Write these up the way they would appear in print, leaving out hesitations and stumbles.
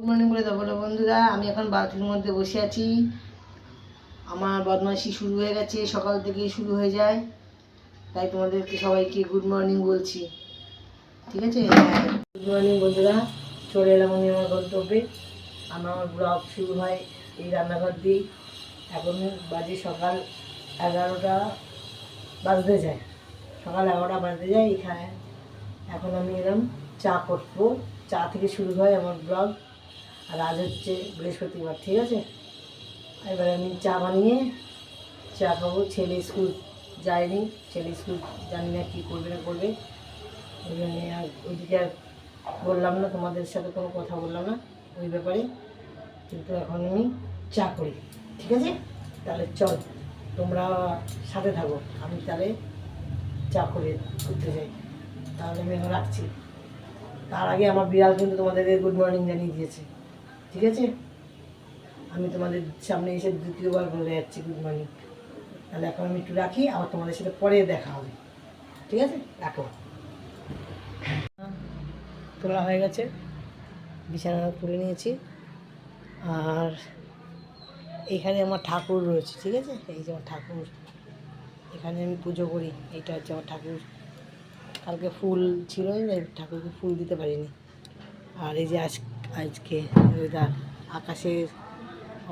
Good morning বলে দেবো বন্ধুরা, আমি এখন বালতির মধ্যে বসে আছি। আমার বদমাইশি শুরু হয়ে গেছে, সকাল থেকেই শুরু হয়ে যায়, তাই তোমাদেরকে সবাইকে গুড মর্নিং বলছি, ঠিক আছে? হ্যাঁ, গুড মর্নিং বন্ধুরা, চলে এলাম আমি আমার গন্তব্যে। আমার ব্লগ শুরু হয় এই রান্নাঘর দিয়েই। এখন বাজে সকাল 11টা বাজতে যায়, সকাল 11টা বাজতে যায়। এখানে এখন আমি এলাম চা করবো, চা থেকে শুরু হয় আমার ব্লগ। আর আজ হচ্ছে বৃহস্পতিবার, ঠিক আছে? এবারে আমি চা বানিয়ে চা খাবো। ছেলে স্কুল যায়নি, ছেলে স্কুল জানি না কী করবে না করবে, ওই জন্য আর ওইদিকে আর বললাম না, তোমাদের সাথে কোনো কথা বললাম না ওই ব্যাপারে। কিন্তু এখন আমি চা করি, ঠিক আছে? তাহলে চল, তোমরা সাথে থাকো, আমি তাহলে চা করতে যাই। তাহলে আমি এখন রাখছি। তার আগে আমার বিড়াল কিন্তু তোমাদেরকে গুড মর্নিং জানিয়ে দিয়েছে, ঠিক আছে? আমি তোমাদের সামনে এসে দ্বিতীয়বার বলে যাচ্ছি গুড মর্নিং। তাহলে এখন আমি একটু রাখি, আবার তোমাদের সাথে পরে দেখা হবে, ঠিক আছে? রাখো। তোলা হয়ে গেছে, বিছানা তুলে নিয়েছি। আর এখানে আমার ঠাকুর রয়েছে, ঠিক আছে? এই যে আমার ঠাকুর, এখানে আমি পুজো করি। এইটা হচ্ছে আমার ঠাকুর। কালকে ফুল ছিল না, ঠাকুরকে ফুল দিতে পারিনি। আর এই যে আজকে আকাশের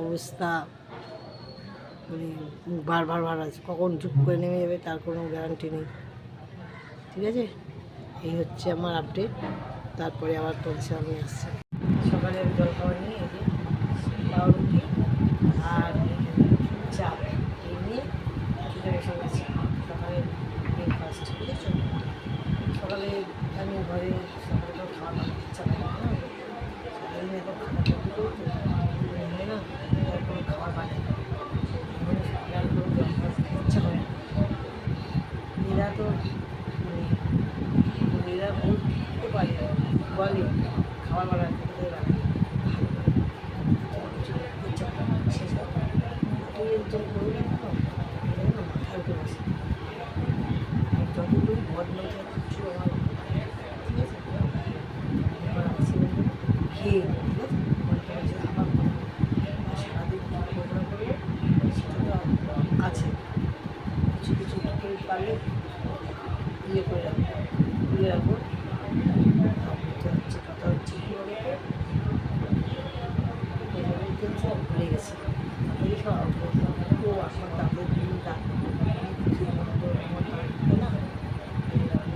অবস্থা মানে বারবার আছে, কখন ঝুপ করে নেমে যাবে তার কোনো গ্যারান্টি নেই, ঠিক আছে? এই হচ্ছে আমার আপডেট। তারপরে আবার তোমার সামনে আসছে। সকালের জলখাবার নিয়ে এই যে পাউরুটি আর চা, এই নিয়ে খেতে এসে গেছি। সকালের ব্রেকফাস্ট, ঠিক আছে? সকালে আমি ঘরে সকালে তো খাওয়া ইচ্ছা করে না, সারাদিন এখন খাওয়া করতে হয় না, কোনো খাবার বানাই না, ইচ্ছা করে। এরা তো এরা বলতে পারে, বলে খাবার বানাতে বানাই ইচ্ছা করে, শেষ তুই করবি না, মাথায় উঠে বসে যতটুকু বদমাইশ কিছু আমার, ঠিক আছে? খেয়ে, ঠিক আছে? আবার সারাদিন প্রোগ্রাম করবো সেটা তো আছে, কিছু কিছু পারলে ইয়ে করে রাখবো, তুলে রাখবো। হচ্ছে কথা হচ্ছে কী বলতো, ভুলে গেছি। এই সব তো আমার তাদের দিন আমার না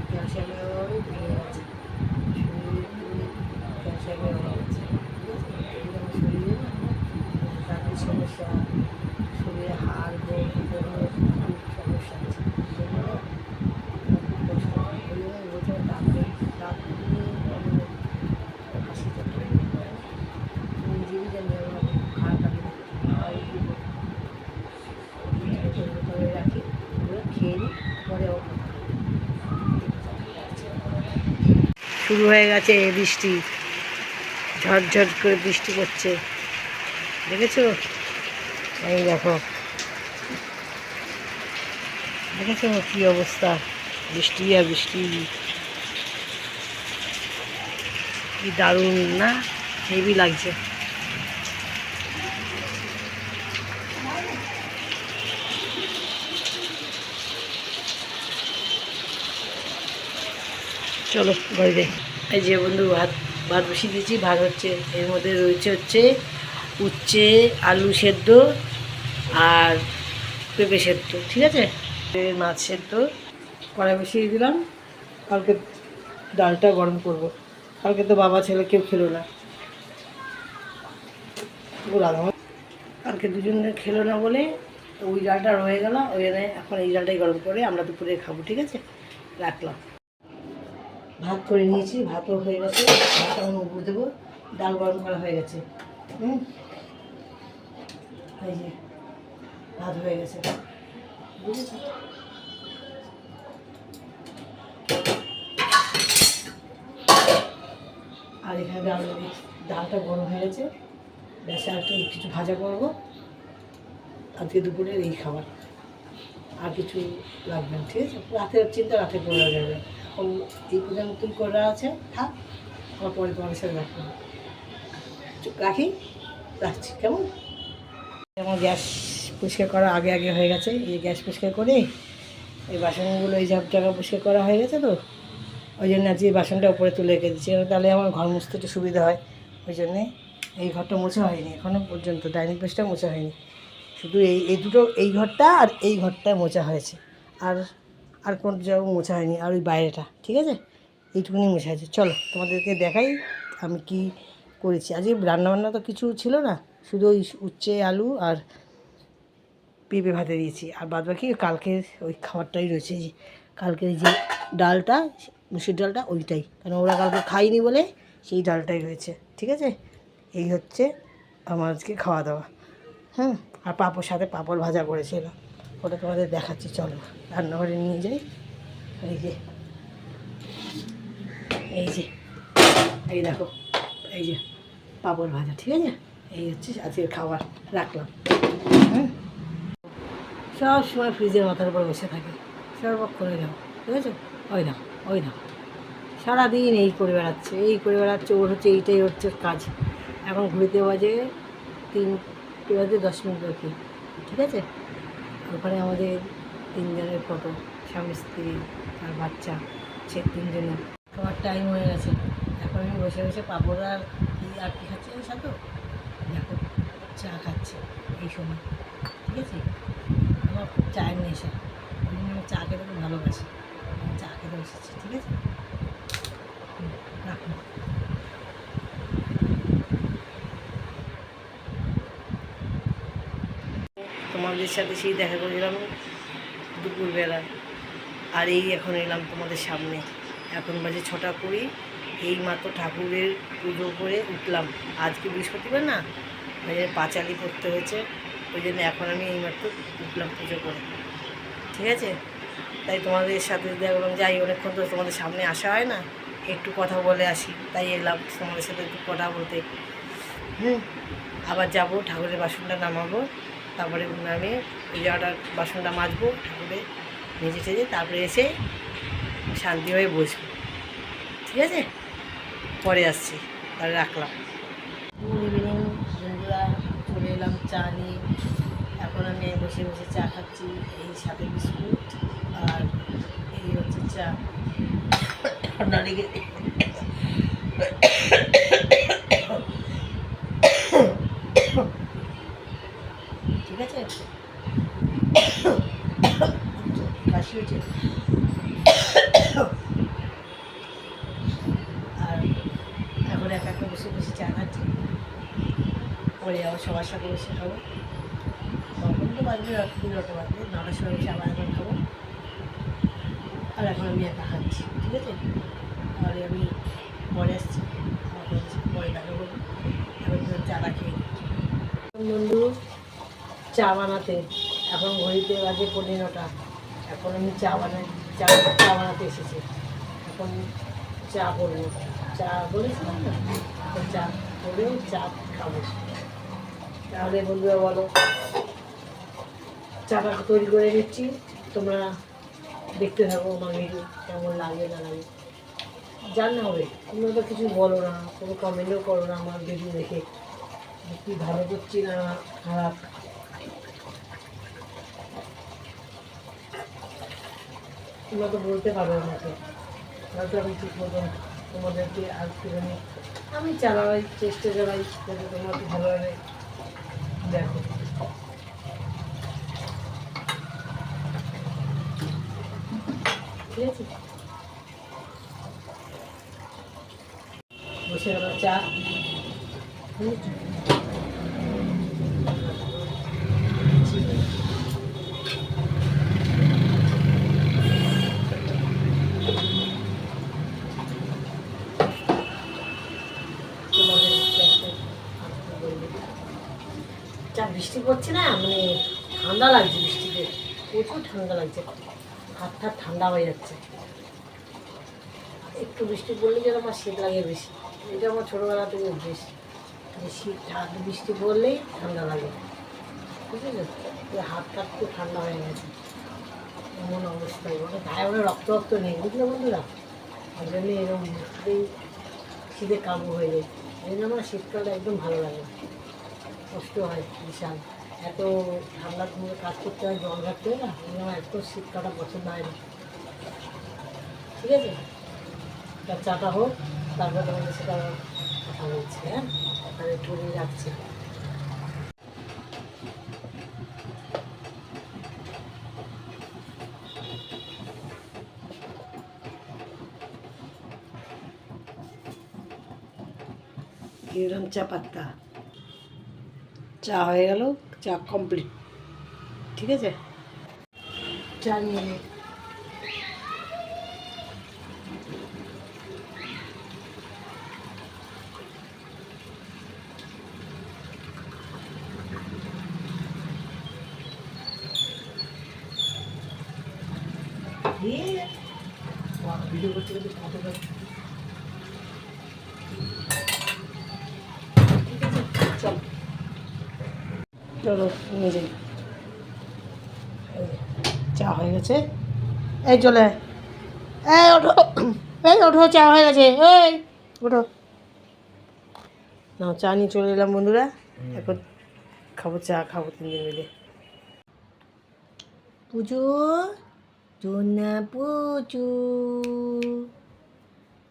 ক্যালসিয়ামের অভাবে ভেঙে গেছে, শরীরে ক্যালসিয়ামের অভাব আছে, ঠিক আছে? এগুলো আমার শরীরে না দাঁতের সমস্যা, শরীরে হাড় বোন খুব সমস্যা আছে, খুব কষ্ট। ওই জন্য বলছে দাঁত নিয়ে হাসি থাকে, নিজেরই জানি আমার খারাপ লাগে রাখি, ওগুলো খেয়ে নিই, পরে শুরু হয়ে গেছে বৃষ্টি, ঝড়ঝড় করে বৃষ্টি পড়ছে, দেখেছো? এই দেখো, দেখেছো কী অবস্থা, বৃষ্টি আর বৃষ্টি, কি দারুণ না, হেভি লাগছে। চলো বাড়িতে। এই যে বন্ধু ভাত বসিয়ে দিয়েছি, ভাত হচ্ছে, এর মধ্যে রয়েছে উচ্ছে আলু সেদ্ধ আর পেঁপে সেদ্ধ, ঠিক আছে? মাছ সেদ্ধ কড়াই বসিয়ে দিলাম। কালকে ডালটা গরম করব, কালকে তো বাবা ছেলে কেউ খেলো না, কালকে দুজনে খেলো না বলে ওই ডালটা রয়ে গেল, ওই জন্য এখন এই ডালটাই গরম করে আমরা দুপুরে খাবো, ঠিক আছে? রাখলাম। ভাত করে নিয়েছি, ভাতও হয়ে গেছে, ভাত আমি উপর দেবো, ডাল গরম করা হয়ে গেছে। এই যে ভাত হয়ে গেছে, বুঝেছি? আর এখানে ডালটা গরম হয়ে গেছে, ব্যাস আর কিছু ভাজা করবো। আজকে দুপুরের এই খাবার, আর কিছু লাগবে না, ঠিক আছে? রাতের চিন্তা রাতে করা যাবে, এখন এই পূজা নতুন করা আছে, থাক, আমার পরে তোমার সাথে রাখবো। রাখি, রাখছি কেমন। আমার গ্যাস পরিষ্কার করা আগে আগে হয়ে গেছে। এই গ্যাস পরিষ্কার করে এই বাসনগুলো এই সব জায়গা পরিষ্কার করা হয়ে গেছে, তো ওই জন্য আজকে বাসনটা উপরে তুলে রেখে দিচ্ছি, তাহলে আমার ঘর মুছতে একটু সুবিধা হয়। ওই জন্যে এই ঘরটা মোছা হয়নি এখনও পর্যন্ত, ডাইনিং প্লেসটা মোছা হয়নি, শুধু এই দুটো, এই ঘরটা আর এই ঘরটা মোছা হয়েছে, আর আর কোন জায়গাও মোছা হয়নি, আর ওই বাইরেটা, ঠিক আছে, এইটুকুনি মোছা হয়েছে। চলো তোমাদেরকে দেখাই আমি কি করেছি। আজকে রান্নাবান্না তো কিছু ছিল না, শুধু ওই উচ্ছে আলু আর পেঁপে ভাতে দিয়েছি, আর বাদ বাকি কালকের ওই খাবারটাই রয়েছে। এই কালকের যে ডালটা, মুসুর ডালটা, ওইটাই, কারণ ওরা কালকে খাইনি বলে সেই ডালটাই রয়েছে, ঠিক আছে। এই হচ্ছে আমার আজকে খাওয়া দাওয়া। হ্যাঁ, আর পাঁপড়, সাথে পাঁপড় ভাজা করেছিলাম, ওটা তোমাদের দেখাচ্ছি। চলো রান্নাঘরে নিয়ে যাই। এই যে এই যে এই দেখো, এই যে পাঁপড় ভাজা, ঠিক আছে। এই হচ্ছে আজকের খাবার, রাখলাম। হ্যাঁ, সব সময় ফ্রিজের মাথার উপর বসে থাকে, সর্বক করে দাও, ঠিক আছে। ওই দাও, ওই দাও, সারাদিন এই করে বেড়াচ্ছে, এই করে বেড়াচ্ছে, ওর হচ্ছে এইটাই হচ্ছে কাজ। এখন ঘুরিতে বাজে 3টে বাজে 10 মিনিট বাকি, ঠিক আছে। ওখানে আমাদের 3জনের ফটো, স্বামী স্ত্রী আর বাচ্চা, সে 3জনের খাবার টাইম হয়ে গেছে। এখন আমি বসে বসে পাঁপড় আর কি খাচ্ছি ওর সাথে, দেখো চা খাচ্ছে এই সময়, ঠিক আছে। আমার খুব চায়ের নেশা, ওই জন্য আমি চা খেতে খুব ভালোবাসি, আমি চা খেতে বসেছি, ঠিক আছে। রাখো। তোমাদের সাথে সেই দেখা করেছিলাম দুপুরবেলা, আর এই এখন এলাম তোমাদের সামনে। এখন বাজে 6টা 20, এই মাত্র ঠাকুরের পুজো করে উঠলাম। আজকে বৃহস্পতিবার না, ওই জন্য পাঁচালি করতে হয়েছে, ওই জন্য এখন আমি এই মাত্র উঠলাম পুজো করে, ঠিক আছে। তাই তোমাদের সাথে দেখলাম, যাই অনেকক্ষণ তো তোমাদের সামনে আসা হয় না, একটু কথা বলে আসি, তাই এলাম তোমাদের সাথে একটু কথা বলতে। আবার যাব ঠাকুরের বাসনটা নামাবো, তারপরে আমি ওই জায়গাটার বাসনটা মাজবো, ঠাকুরের নিজে টেজে, তারপরে এসে শান্তি হয়ে বসবো, ঠিক আছে। পরে আসছি, তাহলে রাখলাম। গুড ইভিনিং বন্ধুরা, চলে এলাম চা নিয়ে। এখন আমি বসে বসে চা খাচ্ছি, এই সাথে বিস্কুট, আর এই হচ্ছে চা। ঠান্ডা লেগে ঠিক আছে, কাশি হচ্ছে। আর এখন একা একা বসে বসে চা খাচ্ছি, পরে আবার সবার সাথে বসে খাবো। তখন তো বাজবে রাত্রি 9টা বাজবে, 9টার সময় বসে আবার এখন খাবো। আর এখন আমি একা খাচ্ছি, ঠিক আছে। তাহলে আমি পরে আসছি, পরে দেখা করবো। এখন চাটা খেয়ে বন্ধু চা বানাতে, এখন ঘড়িতে বাজে 9:15। এখন আমি চা বানাতে এসেছি। এখন চা করবো, চা বলেছিলাম না, চা করে চা খাবো। তাহলে বন্ধুরা বলো, চাটা তৈরি করে নিচ্ছি, তোমরা দেখতে থাকো আমার ভিডিও, কেমন লাগে না লাগে জানা হবে। তোমরা তো কিছু বলো না, কোনো কমেন্টও করো না আমার ভিডিও দেখে, কি ভালো করছি না খারাপ। তোমরা তো বলতে পারো আমাকে, হয়তো আমি ঠিক মতন তোমাদেরকে আর একটুখানি আমি চালাই, চেষ্টা চালাই যাতে তোমাকে ভালো লাগে। দেখো ঠিক আছে, বসে গেল চা। যা বৃষ্টি পড়ছে না, মানে ঠান্ডা লাগছে, বৃষ্টিতে প্রচুর ঠান্ডা লাগছে, হাত ঠান্ডা হয়ে যাচ্ছে। একটু বৃষ্টি পড়লে যেন আমার শীত লাগে বেশি, এটা আমার ছোটোবেলা থেকে অভ্যেস, শীত বৃষ্টি পড়লেই ঠান্ডা লাগে, বুঝেছো। হাত খুব ঠান্ডা হয়ে গেছে, এমন অবস্থায়, মানে গায়ে মানে রক্ত নেই, বুঝলো বন্ধুরা। ওই জন্য এরকম শীতে কাবু হয়ে যায়। এই জন্য আমার শীতকালটা একদম ভালো লাগে না, কষ্ট হয় বিশাল, এত ঠান্ডার মধ্যে কাজ করতে হয়, জল ঘাটতে হয় না, এই জন্য আমার এত শীতকালটা পছন্দ হয় না। ঠিক আছে, তার চাটা হোক, তারপর তোমাদের সেটা কথা বলছি। হ্যাঁ, তাহলে একটু রাখছি। দিলাম চা পাতা, চা হয়ে গেল, চা কমপ্লিট। ঠিক আছে, চা নিয়ে নিই। ভিডিও করতে করতে কত চল, চলো নিয়ে যাই। চা হয়ে গেছে, এই চলে, এই ওঠো, এই ওঠো, চা হয়ে গেছে, এই ওঠো। না, চা নিয়ে চলে এলাম বন্ধুরা, এখন খাবো, চা খাবো তিনজন মিলে। পুজো, চুনা পুচু,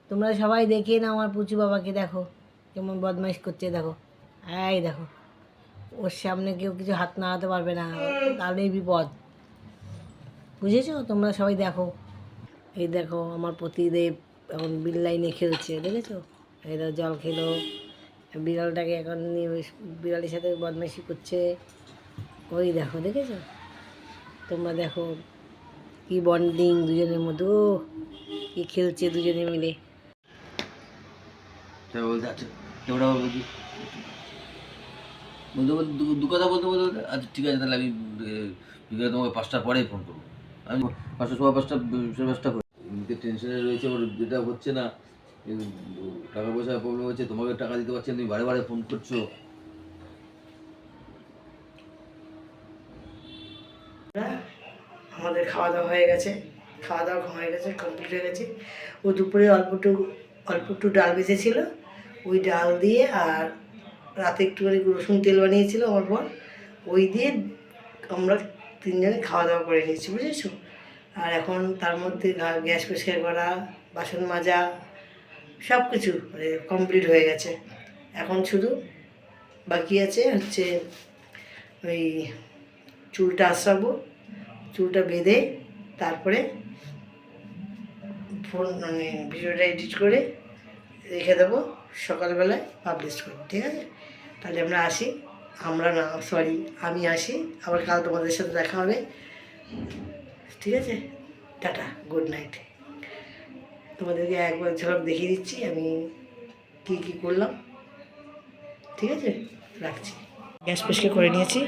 তোমরা সবাই দেখে না আমার পুচু বাবাকে, দেখো কেমন বদমাইশ করছে, দেখো, এই দেখো, ওর সামনে কেউ কিছু হাত নাড়াতে পারবে না, তাহলেই বিপদ, বুঝেছো? তোমরা সবাই দেখো। এই দেখো আমার পতিদেব এখন বিল লাইনে খেলছে, দেখেছো? এই দেখো জল খেলো, বিড়ালটাকে এখন নিয়ে বিড়ালের সাথে বদমাইশি করছে, ওই দেখো, দেখেছো? তোমরা দেখো কি বন্ডিং দুজনের মধ্যে, কি খেলছে দুজনে মিলে। বলতে বলতে দু কথা বলতে বলতে, আচ্ছা ঠিক আছে, তাহলে আমি বিকেলে তোমাকে 5টার পরেই ফোন করবো। আমি 5টা, সোয়া 5টা, সাড়ে 5টা করে এমনিতে টেনশনে রয়েছে, ওর যেটা হচ্ছে না, টাকা পয়সার প্রবলেম হচ্ছে, তোমাকে টাকা দিতে পারছি না, তুমি বারে বারে ফোন করছো। আমাদের খাওয়া দাওয়া হয়ে গেছে, খাওয়া দাওয়া হয়ে গেছে, কমপ্লিট হয়ে গেছে। ও দুপুরে অল্প একটু ডাল বেঁচেছিল, ওই ডাল দিয়ে, আর রাতে একটুখানি রসুন তেল বানিয়েছিল আমার বোন, ওই দিয়ে আমরা তিনজনে খাওয়া দাওয়া করে নিয়েছি, বুঝেছো? আর এখন তার মধ্যে গ্যাস পরিষ্কার করা, বাসন মাজা, সব কিছু মানে কমপ্লিট হয়ে গেছে। এখন শুধু বাকি আছে হচ্ছে ওই চুলটা আঁচড়াবো, চুলটা বেঁধে তারপরে ফোন মানে ভিডিওটা এডিট করে রেখে দেবো, সকালবেলায় পাবলিশ করবো। ঠিক আছে, তাহলে আমরা আসি, আমি আসি, আবার কাল তোমাদের সাথে দেখা হবে। ঠিক আছে, টাটা, গুড নাইট। তোমাদেরকে একবার ঝলক দেখিয়ে দিচ্ছি আমি কী কী করলাম। ঠিক আছে, রাখছি। গ্যাস পরিষ্কার করে নিয়েছি,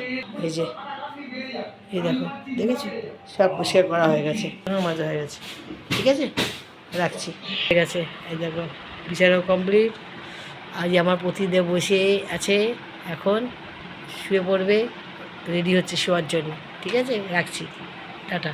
এই যে, এই দেখো, দেখেছো? সব পরিষ্কার করা হয়ে গেছে, মজা হয়ে গেছে। ঠিক আছে, রাখছি। ঠিক আছে, এই দেখো বিছানাও কমপ্লিট। আজ আমার পতিদেব বসে আছে, এখন শুয়ে পড়বে, রেডি হচ্ছে শোয়ার জন্য। ঠিক আছে, রাখছি, টাটা।